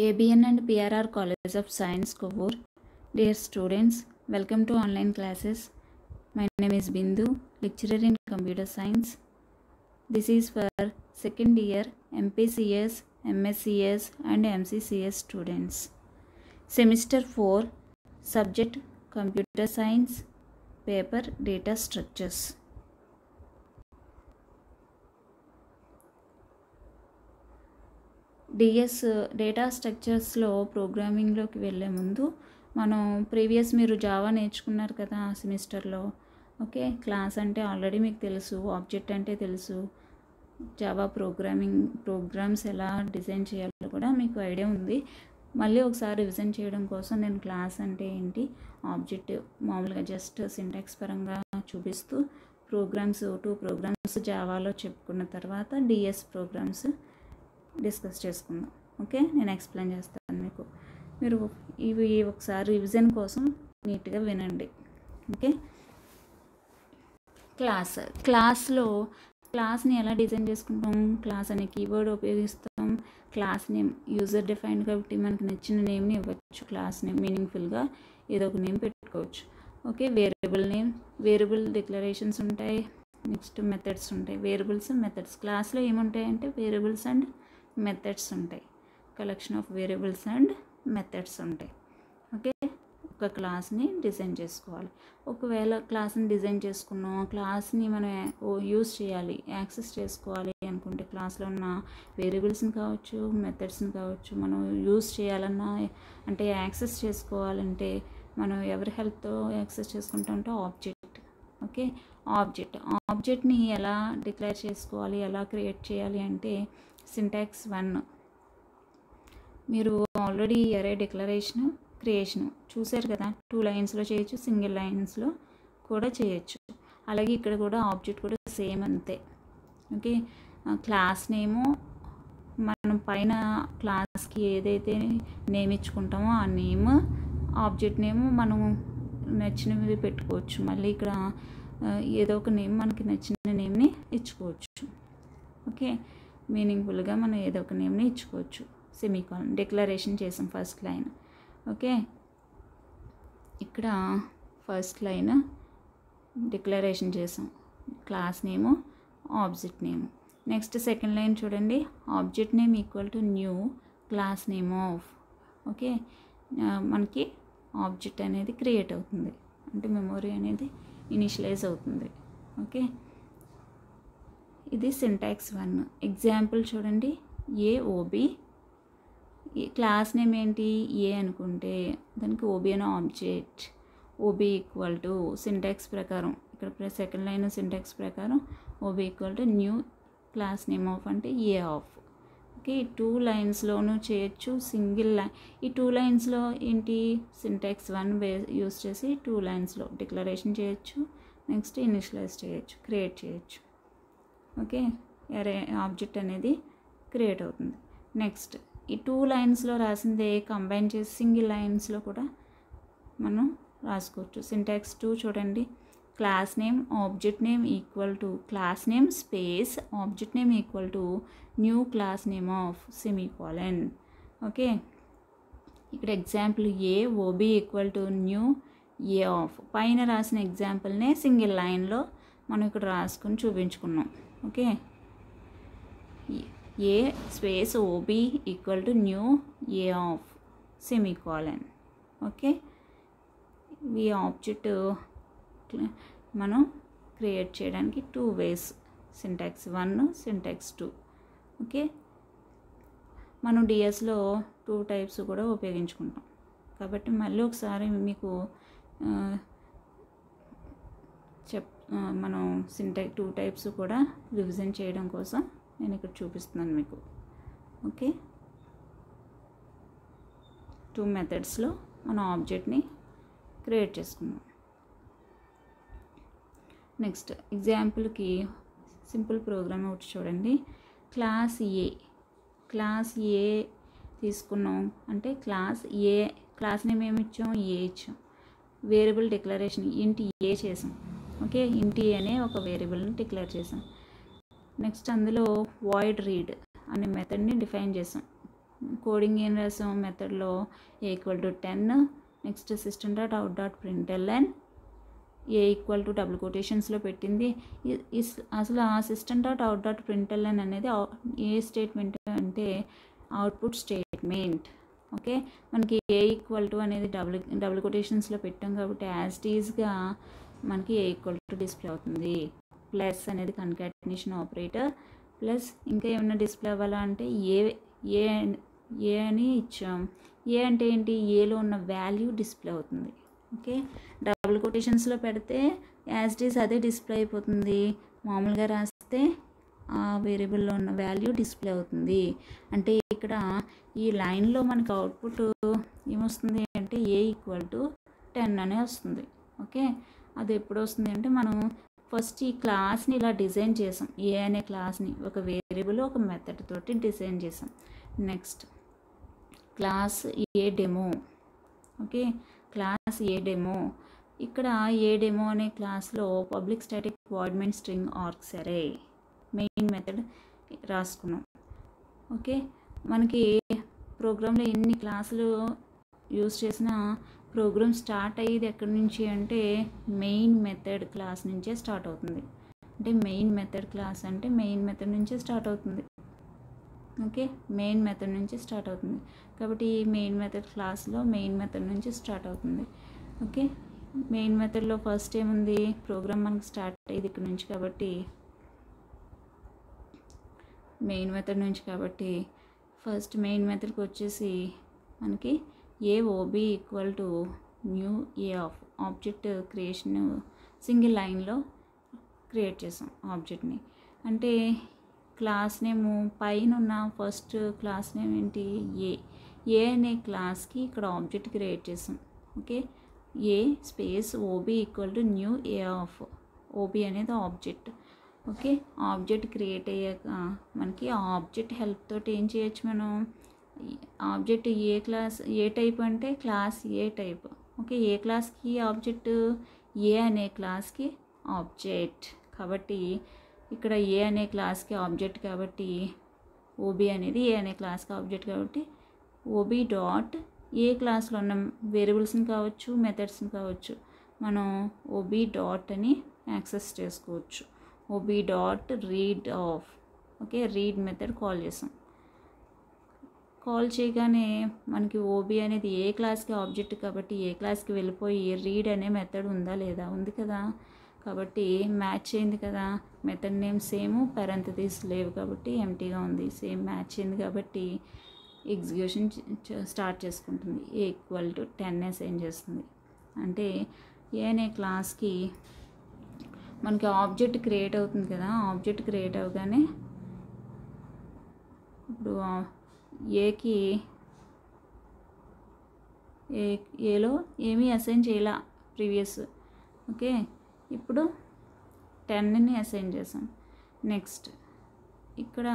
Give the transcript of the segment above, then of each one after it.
ABN and PRR College of Science, Kovur. Dear students, welcome to online classes. My name is Bindu, lecturer in computer science. This is for second year MPCS, MSCS and MCCS students. Semester 4, subject computer science, paper data structures. DS data స్ట్రక్చర్స్లో ప్రోగ్రామింగ్లోకి వెళ్ళే ముందు మనం previous మీరు Java నేర్చుకున్నారు కదా సెమిస్టర్లో. Okay, class అంటే ఆల్రెడీ మీకు తెలుసు, ఆబ్జెక్ట్ అంటే తెలుసు, జావా ప్రోగ్రామ్స్ ఎలా డిజైన్ చేయాలో కూడా మీకు ఐడియా ఉంది. మళ్ళీ ఒకసారి రివిజన్ చేయడం కోసం నేను క్లాస్ అంటే ఏంటి, ఆబ్జెక్ట్ మామూలుగా జస్ట్ సింటాక్స్ పరంగా చూపిస్తూ టూ ప్రోగ్రామ్స్ జావాలో చెప్పుకున్న తర్వాత డిఎస్ ప్రోగ్రామ్స్ డిస్కస్ చేసుకుందాం. ఓకే, నేను ఎక్స్ప్లెయిన్ చేస్తాను మీకు. మీరు ఇవి ఒకసారి రివిజన్ కోసం నీట్గా వినండి. ఓకే, క్లాస్ని ఎలా డిజైన్ చేసుకుంటాం? క్లాస్ అనే కీవర్డ్ ఉపయోగిస్తాం. క్లాస్ నేమ్ యూజర్ డిఫైన్డ్ కాబట్టి మనకి నచ్చిన నేమ్ని ఇవ్వచ్చు. క్లాస్ నేమ్ మీనింగ్ఫుల్గా ఏదో ఒక నేమ్ పెట్టుకోవచ్చు. ఓకే, వేరియబుల్ డిక్లరేషన్స్ ఉంటాయి. నెక్స్ట్ మెథడ్స్ ఉంటాయి. Variables, methods. క్లాస్లో ఏముంటాయంటే వేరియబుల్స్ అండ్ మెథడ్స్ ఉంటాయి. Collection of variables and methods ఉంటాయి. ఓకే, ఒక క్లాస్ని డిజైన్ చేసుకోవాలి. ఒకవేళ క్లాస్ని డిజైన్ చేసుకున్నాం, క్లాస్ని మనం యూజ్ చేయాలి, యాక్సెస్ చేసుకోవాలి అనుకుంటే క్లాస్లో ఉన్న వేరియబుల్స్ని కావచ్చు, మెథడ్స్ని కావచ్చు మనం యూజ్ చేయాలన్నా, అంటే యాక్సెస్ చేసుకోవాలంటే మనం ఎవరి హెల్ప్తో యాక్సెస్ చేసుకుంటామంటే ఆబ్జెక్ట్. ఓకే, ఆబ్జెక్ట్ని ఎలా డిక్లేర్ చేసుకోవాలి, ఎలా క్రియేట్ చేయాలి అంటే సింటాక్స్ 1. మీరు ఆల్రెడీ అరే డిక్లరేషన్, క్రియేషన్ చూసారు కదా. 2 లైన్స్లో చేయొచ్చు, సింగిల్ లైన్స్లో కూడా చేయొచ్చు. అలాగే ఇక్కడ కూడా ఆబ్జెక్ట్ కూడా సేమ్ అంతే. ఓకే, క్లాస్ నేము మనం పైన క్లాస్కి ఏదైతే నేమ్ ఇచ్చుకుంటామో ఆ నేమ్, ఆబ్జెక్ట్ నేమ్ మనం నచ్చినవి పెట్టుకోవచ్చు. మళ్ళీ ఇక్కడ ఏదో ఒక నేమ్ మనకి నచ్చిన నేమ్ని ఇచ్చుకోవచ్చు. ఓకే, మీనింగ్ఫుల్గా మనం ఏదో ఒక నేమ్ని ఇచ్చుకోవచ్చు. సెమీకాలన్ డిక్లరేషన్ చేసాం ఫస్ట్ లైన్. ఓకే, ఇక్కడ ఫస్ట్ లైన్ డిక్లరేషన్ చేసాం, class name, object name. Next second line చూడండి, object name equal to new class name of. Okay, మనకి ఆబ్జెక్ట్ అనేది క్రియేట్ అవుతుంది, అంటే మెమొరీ అనేది ఇనిషియలైజ్ అవుతుంది. ఓకే, ఇది సింటాక్స్ 1. ఎగ్జాంపుల్ చూడండి, ఏఓబి. క్లాస్ నేమ్ ఏంటి, ఏ అనుకుంటే దానికి ఓబి అనే object. OB equal to syntax ప్రకారం, ఇక్కడ సెకండ్ లైన్ సింటాక్స్ ప్రకారం OB equal to new class name of అంటే ఏ ఆఫ్. ఓకే, 2 లైన్స్లోనూ చేయొచ్చు, సింగిల్ లైన్. ఈ 2 లైన్స్లో ఏంటి, సింటాక్స్ 1 యూస్ చేసి 2 లైన్స్లో డిక్లరేషన్ చేయొచ్చు, నెక్స్ట్ ఇనిషియలైజ్ చేయొచ్చు, క్రియేట్ చేయొచ్చు. ఓకే, అరే ఆబ్జెక్ట్ అనేది క్రియేట్ అవుతుంది. నెక్స్ట్ ఈ 2 లైన్స్లో రాసిందే కంబైన్ చేసి సింగిల్ లైన్స్లో కూడా మనం రాసుకోవచ్చు. సింటాక్స్ 2 చూడండి, class name object name equal to class name space object name equal to new class name of semicolon. Okay, ఇక్కడ example A ob equal to new A of. పైన రాసిన ఎగ్జాంపుల్నే సింగిల్ లైన్లో మనం ఇక్కడ రాసుకొని చూపించుకున్నాం. Okay, A space OB equal to new A of semicolon. Okay, ఈ ఆబ్జెక్ట్ మనం క్రియేట్ చేయడానికి 2 వేస్, సింటాక్స్ 1, సింటాక్స్ 2. ఓకే, మనం డిఎస్లో 2 టైప్స్ కూడా ఉపయోగించుకుంటాం కాబట్టి మళ్ళీ ఒకసారి మీకు మనం సింటాక్స్ 2 టైప్స్ కూడా రివిజన్ చేయడం కోసం నేను ఇక్కడ చూపిస్తున్నాను మీకు. ఓకే, 2 మెథడ్స్లో మనం ఆబ్జెక్ట్ని క్రియేట్ చేసుకున్నాం. నెక్స్ట్ ఎగ్జాంపుల్కి సింపుల్ ప్రోగ్రామ్ ఒకటి చూడండి. క్లాస్ ఏ తీసుకున్నాం అంటే క్లాస్ నేమ్ ఏమి ఇచ్చాం, ఏ ఇచ్చాం. వేరియబుల్ డిక్లరేషన్ ఇంటి ఏ చేసాం. ఓకే, ఇంటి అనే ఒక వేరియబుల్ని డిక్లేర్ చేసాం. నెక్స్ట్ అందులో వాయిడ్ రీడ్ అనే మెథడ్ని డిఫైన్ చేసాం. కోడింగ్ ఏం రాసాం మెథడ్లో A equal to 10, next system dot out dot print LN A equal to double కొటేషన్స్లో పెట్టింది. అసలు ఆ system dot out dot print LN అనేది ఏ స్టేట్మెంట్ అంటే అవుట్పుట్ స్టేట్మెంట్. ఓకే, మనకి ఏ ఈక్వల్ టు అనేది డబుల్ కొటేషన్స్లో పెట్టాం కాబట్టి యాజ్ ఇట్ ఈజ్గా మనకి ఏ ఈక్వల్ టు డిస్ప్లే అవుతుంది. ప్లస్ అనేది కన్కాటినేషన్ ఆపరేటర్, ప్లస్ ఇంకా ఏమైనా డిస్ప్లే అవ్వాలా అంటే ఏ అని ఇచ్చాం. ఏ అంటే ఏంటి, ఏలో ఉన్న వాల్యూ డిస్ప్లే అవుతుంది. ఓకే, డబుల్ కొటేషన్స్లో పెడితే యాజ్ ఇట్ ఈజ్ అదే డిస్ప్లే అయిపోతుంది. మామూలుగా రాస్తే ఆ వేరియబుల్లో ఉన్న వాల్యూ డిస్ప్లే అవుతుంది. అంటే ఇక్కడ ఈ లైన్లో మనకు అవుట్పుట్ ఏమొస్తుంది అంటే ఏ ఈక్వల్ టు 10 అనే వస్తుంది. ఓకే, అది ఎప్పుడు వస్తుంది అంటే మనం ఫస్ట్ ఈ క్లాస్ని ఇలా డిజైన్ చేసాం. ఏ అనే క్లాస్ని ఒక వేరియబుల్ ఒక మెథడ్ తోటి డిజైన్ చేసాం. నెక్స్ట్ క్లాస్ ఏ డెమో. ఓకే, క్లాస్ ఏ డెమో. ఇక్కడ ఏ డెమో అనే క్లాస్లో public static void main string args అరే మెయిన్ మెథడ్ రాసుకున్నాం. ఓకే, మనకి ప్రోగ్రాంలో ఎన్ని క్లాసులు యూజ్ చేసినా ప్రోగ్రామ్ స్టార్ట్ అయ్యేది ఎక్కడి నుంచి అంటే మెయిన్ మెథడ్ క్లాస్ నుంచే స్టార్ట్ అవుతుంది. అంటే మెయిన్ మెథడ్ క్లాస్ అంటే మెయిన్ మెథడ్ నుంచే స్టార్ట్ అవుతుంది. ఓకే, మెయిన్ మెథడ్ నుంచి స్టార్ట్ అవుతుంది కాబట్టి ఈ మెయిన్ మెథడ్ క్లాస్లో మెయిన్ మెథడ్ నుంచి స్టార్ట్ అవుతుంది. ఓకే, మెయిన్ మెథడ్లో ఫస్ట్ ఏముంది, ప్రోగ్రామ్ మనకి స్టార్ట్ అయ్యేది ఇక్కడ నుంచి కాబట్టి మెయిన్ మెథడ్ నుంచి కాబట్టి ఫస్ట్ మెయిన్ మెథడ్కి వచ్చేసి మనకి A OB equal to new A of object creation single లైన్లో క్రియేట్ చేసాం ఆబ్జెక్ట్ని. అంటే క్లాస్ నేమ్ పైన ఉన్న ఫస్ట్ క్లాస్ నేమ్ ఏంటి, ఏ అనే క్లాస్కి ఇక్కడ ఆబ్జెక్ట్ క్రియేట్ చేసాం. Okay, A space OB equal to new A of OB అనేది ఆబ్జెక్ట్. ఓకే, ఆబ్జెక్ట్ క్రియేట్ అయ్యాక మనకి ఆ ఆబ్జెక్ట్ హెల్ప్ తోటి ఏం చేయొచ్చు మనం, object A class A type అంటే class A type. Okay, A క్లాస్కి ఆబ్జెక్ట్ ఏ అనే క్లాస్కి ఆబ్జెక్ట్ కాబట్టి ఇక్కడ ఏ అనే క్లాస్కి ఆబ్జెక్ట్ కాబట్టి ఓబి అనేది ఏ అనే క్లాస్కి ఆబ్జెక్ట్ కాబట్టి ఓబి డాట్ ఏ క్లాస్లో ఉన్న వేరియబుల్స్ని కావచ్చు మెథడ్స్ని కావచ్చు మనం ఓబి డాట్ అని యాక్సెస్ చేసుకోవచ్చు. OB dot read of. Okay, read method call చేసాం. కాల్ చేయగానే మనకి ఓబి అనేది ఏ క్లాస్కి ఆబ్జెక్ట్ కాబట్టి ఏ క్లాస్కి వెళ్ళిపోయి రీడ్ అనే మెథడ్ ఉందా లేదా, ఉంది కదా, కాబట్టి మ్యాచ్ అయింది కదా. మెథడ్ నేమ్ సేమ్, పారెంథసిస్ లేవు కాబట్టి ఎంటీగా ఉంది. సేమ్ మ్యాచ్ అయింది కాబట్టి ఎగ్జిక్యూషన్ స్టార్ట్ చేసుకుంటుంది. ఏ ఈక్వల్ టు 10 అసైన్ చేస్తుంది. అంటే ఏ అనే క్లాస్కి మనకి ఆబ్జెక్ట్ క్రియేట్ అవుతుంది కదా. ఆబ్జెక్ట్ క్రియేట్ అవగానే ఇప్పుడు ఏకి ఏలో ఏమీ అసైన్ చేయాల ప్రీవియస్. ఓకే, ఇప్పుడు 10ని అసైన్ చేసాం. నెక్స్ట్ ఇక్కడ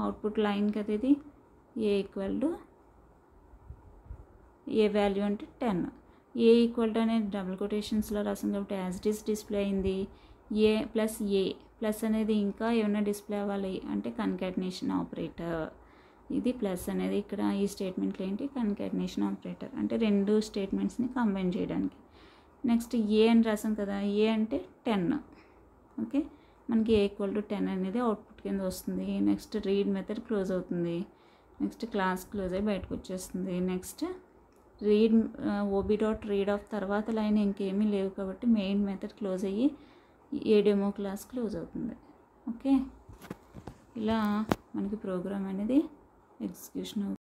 అవుట్పుట్ లైన్ కదా ఇది, ఏ ఈక్వల్ టు ఏ వాల్యూ అంటే 10. ఏ ఈక్వల్ టు అనేది డబుల్ కొటేషన్స్లో రాసాం కాబట్టి యాజ్ ఇట్ ఈస్ డిస్ప్లే అయింది. ఏ ప్లస్ అనేది ఇంకా ఏమైనా డిస్ప్లే అవ్వాలి అంటే కన్కాటినేషన్ ఆపరేటర్. ఇది ప్లస్ అనేది ఇక్కడ ఈ స్టేట్మెంట్లో ఏంటి, కన్కాటినేషన్ ఆపరేటర్ అంటే రెండు స్టేట్మెంట్స్ని కంబైన్ చేయడానికి. నెక్స్ట్ ఏ అని రాసాం కదా, ఏ అంటే 10. ఓకే, మనకి ఏ ఈక్వల్ టు 10 అనేది అవుట్పుట్ కింద వస్తుంది. నెక్స్ట్ రీడ్ మెథడ్ క్లోజ్ అవుతుంది. నెక్స్ట్ క్లాస్ క్లోజ్ అయ్యి బయటకు వచ్చేస్తుంది. Next read OB dot read of తర్వాత లైన్ ఇంకేమీ లేవు కాబట్టి మెయిన్ మెథడ్ క్లోజ్ అయ్యి ఏ డెమో క్లాస్ క్లోజ్ అవుతుంది. ఓకే, ఇలా మనకి ప్రోగ్రామ్ అనేది ఎగ్జిక్యూషన్ అవుతుంది.